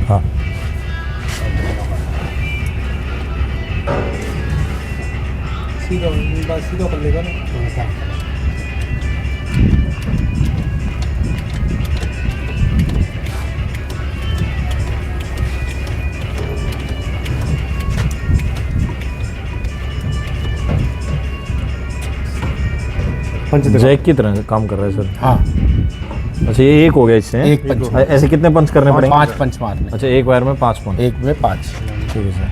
हाँ सीधा बस सीधा कर लेगा ना। जैक की तरह काम कर रहा है सर। हाँ, अच्छा ये एक हो गया इससे? एक पंच। ऐसे कितने पंच करने पड़ेंगे? 5 पंच मारने। अच्छा एक वायर में 5 पंच? एक में 5। ठीक है सर।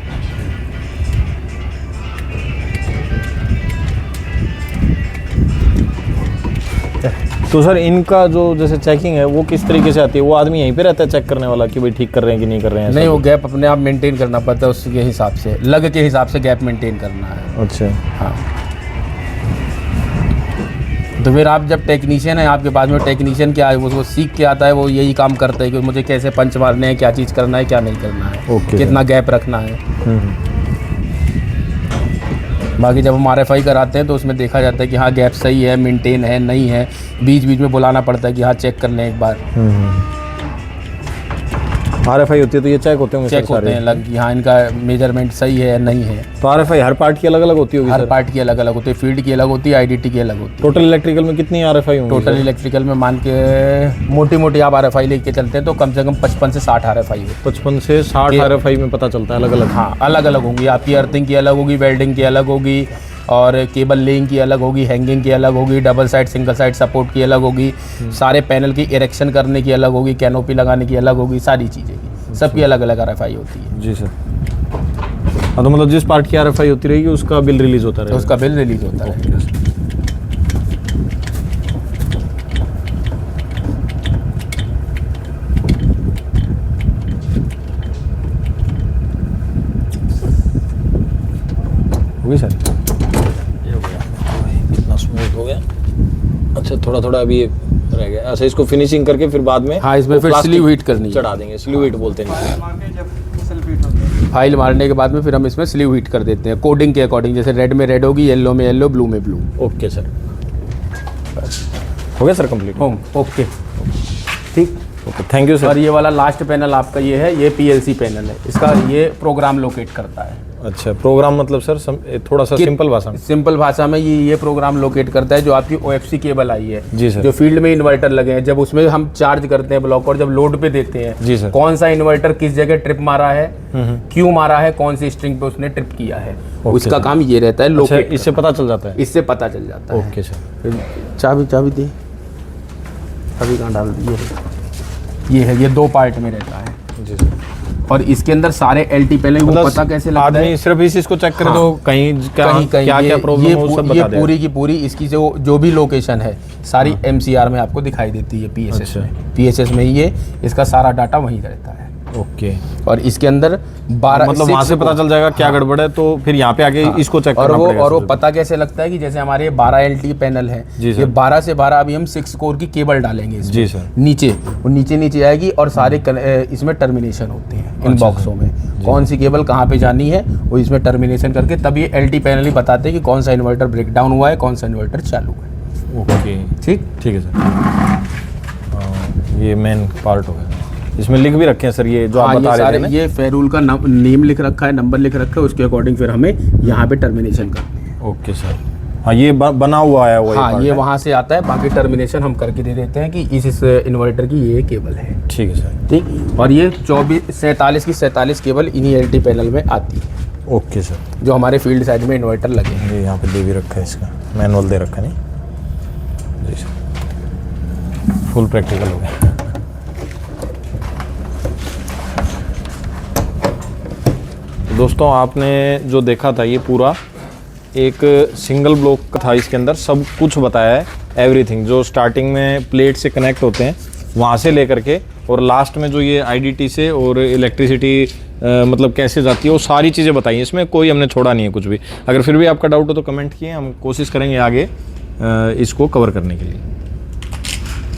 तो सर इनका जो जैसे चेकिंग है वो किस तरीके से आती है? वो आदमी यहीं पे रहता है चेक करने वाला कि भाई ठीक कर रहे हैं कि नहीं कर रहे हैं? नहीं, वो गैप अपने आप मेंटेन करना पड़ता है, उसके हिसाब से लग के हिसाब से गैप मेंटेन करना है। अच्छा हाँ, तो फिर आप जब टेक्नीशियन है आपके पास में, टेक्नीशियन क्या है वो सीख के आता है, वो यही काम करता है कि मुझे कैसे पंच मारने हैं, क्या चीज़ करना है, क्या नहीं करना है, कितना गैप रखना है। बाकी जब हम RFI कराते हैं तो उसमें देखा जाता है कि हाँ गैप सही है, मेंटेन है, नहीं है, बीच बीच में बुलाना पड़ता है कि हाँ चेक कर लें एक बार। RFI होती है तो ये चेक होते होंगे? चेक होते हैं लग कि हाँ इनका मेजरमेंट सही है नहीं है। तो RFI हर पार्ट की अलग अलग होती होगी? हर पार्ट की अलग अलग होती है, फील्ड की अलग होती है, IDT की अलग होती है। टोटल इलेक्ट्रिकल में कितनी RFI होंगी? टोटल इलेक्ट्रिकल में मान के मोटी मोटी आप RFI लेके चलते हैं तो कम से कम 55 से 60 RFI है। 55 से 60 RFI में पता चलता है अलग अलग? हाँ, अलग अलग होंगी आपकी, अर्थिंग की अलग होगी, वेल्डिंग की अलग होगी, और केबल लेइंग की अलग होगी, हैंगिंग की अलग होगी, double side single side support की अलग होगी, सारे पैनल की इरेक्शन करने की अलग होगी, कैनोपी लगाने की अलग होगी, सारी चीज़ें की सबकी अलग अलग RFI होती है। जी सर। हाँ तो मतलब जिस पार्ट की RFI होती रहेगी उसका बिल रिलीज होता रहेगा? उसका बिल रिलीज होता है। हो गई सर? ये हो गया, कितना स्मूथ हो गया। अच्छा थोड़ा थोड़ा अभी ये रह गया। अच्छा इसको फिनिशिंग करके फिर बाद में? हाँ, इसमें फिर स्लीव हीट करनी है, चढ़ा देंगे। स्लीव हीट बोलते हैं। फाइल मारने के बाद में फिर हम इसमें स्लीव हीट कर देते हैं कोडिंग के अकॉर्डिंग, जैसे रेड में रेड होगी, येलो में येलो, ब्लू में ब्लू। ओके सर, हो गया सर कंप्लीट? ओके ठीक, ओके थैंक यू सर। और ये वाला लास्ट पैनल आपका ये है, ये PLC पैनल है, इसका ये प्रोग्राम लोकेट करता है। अच्छा प्रोग्राम मतलब सर थोड़ा सा सिंपल भाषा में? सिंपल भाषा में ये प्रोग्राम लोकेट करता है जो आपकी OFC केबल आई है जी सर, जो फील्ड में इन्वर्टर लगे हैं, जब उसमें हम चार्ज करते हैं ब्लॉक और जब लोड पे देते हैं जी सर, कौन सा इन्वर्टर किस जगह ट्रिप मारा है, क्यों मारा है, कौन सी स्ट्रिंग पे उसने ट्रिप किया है, उसका काम ये रहता है लोकेट। इससे पता चल जाता है? इससे पता चल जाता है। Okay sir. चाबी दी, अभी कहाँ डाल दी? ये है, ये 2 पार्ट में रहता है जी सर। और इसके अंदर सारे LT पहले वो पता कैसे लगता है? सिर्फ इस चीज को चेक करे तो कहीं क्या प्रॉब्लम हो सब बता देगा। पूरी की पूरी इसकी जो भी लोकेशन है सारी MCR में आपको दिखाई देती है, PSS में। PSS में ही ये इसका सारा डाटा वहीं रहता है। ओके। और इसके अंदर 12 मतलब वहाँ से पता चल जाएगा क्या गड़बड़ है, तो फिर यहाँ पे आके इसको चेक करना पड़ेगा। और वो पता कैसे लगता है कि जैसे हमारे 12 LT पैनल है, ये 12 से 12 अभी हम 6 कोर की केबल डालेंगे इसमें। जी सर। नीचे वो नीचे आएगी और सारे इसमें टर्मिनेशन होते हैं इन बॉक्सों में, कौन सी केबल कहाँ पे जानी है वो इसमें टर्मिनेशन करके तब ये LT पैनल ही बताते हैं कि कौन सा इन्वर्टर ब्रेक डाउन हुआ है, कौन सा इन्वर्टर चालू है। ओके ठीक है सर। ये मेन पार्ट हो गया। इसमें लिख भी रखे हैं सर ये जो आप बता रहे थे ना? ये फेरूल का नेम लिख रखा है, नंबर लिख रखा है, उसके अकॉर्डिंग फिर हमें यहाँ पे टर्मिनेशन करनी है। Okay sir. हाँ ये बना हुआ है वो? हाँ ये वहाँ से आता है, बाकी टर्मिनेशन हम करके दे देते हैं कि इस इन्वर्टर की ये केबल है। ठीक है सर। ठीक, और ये 47 की 47 केबल इन्हीं LT पैनल में आती है। Okay sir. जो हमारे फील्ड साइड में इन्वर्टर लगे हैं। ये यहाँ पे दे भी रखा है, इसका मैनुअल दे रखा है नहीं? जी सर, फुल प्रैक्टिकल हो गया। दोस्तों आपने जो देखा था ये पूरा एक सिंगल ब्लॉक का था, इसके अंदर सब कुछ बताया है, एवरीथिंग जो स्टार्टिंग में प्लेट से कनेक्ट होते हैं वहाँ से लेकर के और लास्ट में जो ये IDT से और इलेक्ट्रिसिटी मतलब कैसे जाती है वो सारी चीज़ें बताई हैं इसमें, कोई हमने छोड़ा नहीं है कुछ भी। अगर फिर भी आपका डाउट हो तो कमेंट किए, हम कोशिश करेंगे आगे इसको कवर करने के लिए।